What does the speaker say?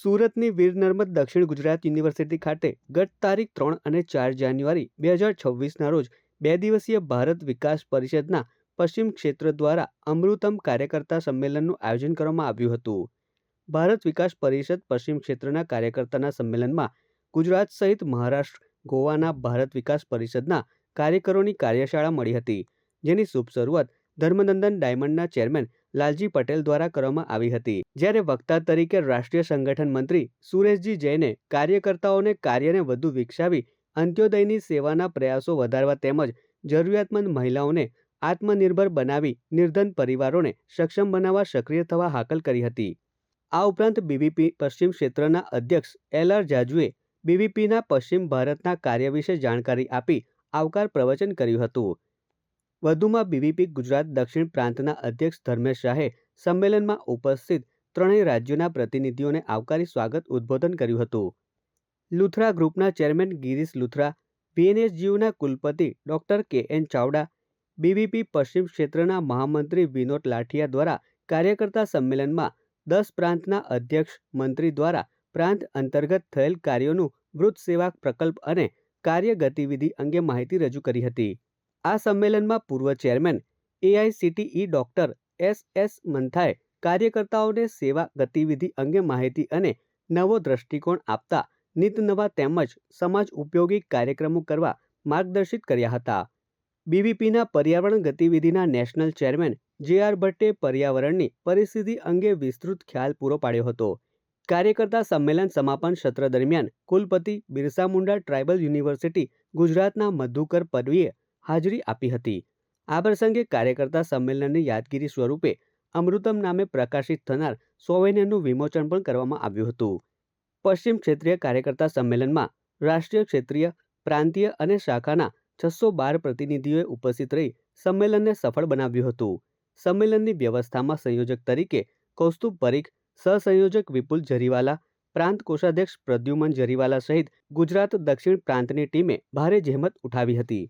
સુરતની વીર નર્મદ દક્ષિણ ગુજરાત યુનિવર્સિટી ખાતે ગત તારીખ 3 અને 4 જાન્યુઆરી 2026ના રોજ 2 દિવસીય ભારત વિકાસ પરિષદના પશ્ચિમ ક્ષેત્ર દ્વારા અમૃતમ કાર્યકર્તા સંમેલનનું આયોજન કરવામાં આવ્યું હતું। ભારત વિકાસ પરિષદ પશ્ચિમ ક્ષેત્રના કાર્યકર્તાના સંમેલનમાં ગુજરાત સહિત મહારાષ્ટ્ર, ગોવાના ભારત વિકાસ પરિષદના કાર્યકરોની કાર્યશાળા મળી હતી, જેની શુભ શરૂઆત ધર્મનંદન ડાયમંડના ચેરમેન લાલજી પટેલ દ્વારા કરવામાં આવી હતી। જ્યારે વક્તા તરીકે રાષ્ટ્રીય સંગઠન મંત્રી સુરેશજી જૈને કાર્યકર્તાઓને કાર્યને વધુ વિકસાવી અંત્યોદયની સેવાના પ્રયાસો વધારવા તેમજ જરૂરિયાતમંદ મહિલાઓને આત્મનિર્ભર બનાવી નિર્ધન પરિવારોને સક્ષમ બનાવવા સક્રિય થવા હાકલ કરી હતી। આ ઉપરાંત બીવીપી પશ્ચિમ ક્ષેત્રના અધ્યક્ષ LR જાજુએ બીવીપીના પશ્ચિમ ભારતના કાર્ય વિશે જાણકારી આપી આવકાર પ્રવચન કર્યું હતું। વધુમાં બીવીપી ગુજરાત દક્ષિણ પ્રાંતના અધ્યક્ષ ધર્મેશ શાહે સંમેલનમાં ઉપસ્થિત ત્રણેય રાજ્યોના પ્રતિનિધિઓને આવકારી સ્વાગત ઉદ્બોધન કર્યું હતું। લુથરા ગ્રુપના ચેરમેન ગિરીશ લુથરા, VNSGUના કુલપતિ ડોક્ટર KN ચાવડા, બીવીપી પશ્ચિમ ક્ષેત્રના મહામંત્રી વિનોદ લાઠિયા દ્વારા કાર્યકર્તા સંમેલનમાં 10 પ્રાંતના અધ્યક્ષ મંત્રી દ્વારા પ્રાંત અંતર્ગત થયેલ કાર્યોનું વૃત્ત સેવા પ્રકલ્પ અને કાર્ય ગતિવિધિ અંગે માહિતી રજૂ કરી હતી। આ સંમેલનમાં પૂર્વ ચેરમેન AICTE ડોક્ટર SS મંથાએ કાર્યકર્તાઓને સેવા ગતિવિધિ અંગે માહિતી અને નવો દ્રષ્ટિકોણ આપતા નિત-નવા તેમજ સમાજ ઉપયોગી કાર્યક્રમો કરવા માર્ગદર્શિત કર્યા હતા। બીવીપીના પર્યાવરણ ગતિવિધિના નેશનલ ચેરમેન JR ભટ્ટે પર્યાવરણની પરિસ્થિતિ અંગે વિસ્તૃત ખ્યાલ પૂરો પાડ્યો હતો। કાર્યકર્તા સંમેલન સમાપન સત્ર દરમિયાન કુલપતિ બિરસા મુંડા ટ્રાઇબલ યુનિવર્સિટી ગુજરાતના મધુકર પદવીએ હાજરી આપી હતી। આ પ્રસંગે કાર્યકર્તા સંમેલનની યાદગીરી સ્વરૂપે અમૃતમ નામે પ્રકાશિત થનાર સોવેનિયરનું વિમોચન પણ કરવામાં આવ્યું હતું। પશ્ચિમ ક્ષેત્રીય કાર્યકર્તા સંમેલનમાં રાષ્ટ્રીય, ક્ષેત્રીય, પ્રાંતીય અને શાખાના 612 પ્રતિનિધિઓએ ઉપસ્થિત રહી સંમેલનને સફળ બનાવ્યું હતું। સંમેલનની વ્યવસ્થામાં સંયોજક તરીકે કૌસ્તુભ પરીખ, સહસંયોજક વિપુલ જરીવાલા, પ્રાંત કોષાધ્યક્ષ પ્રદ્યુમન જરીવાલા સહિત ગુજરાત દક્ષિણ પ્રાંતની ટીમે ભારે જહેમત ઉઠાવી હતી।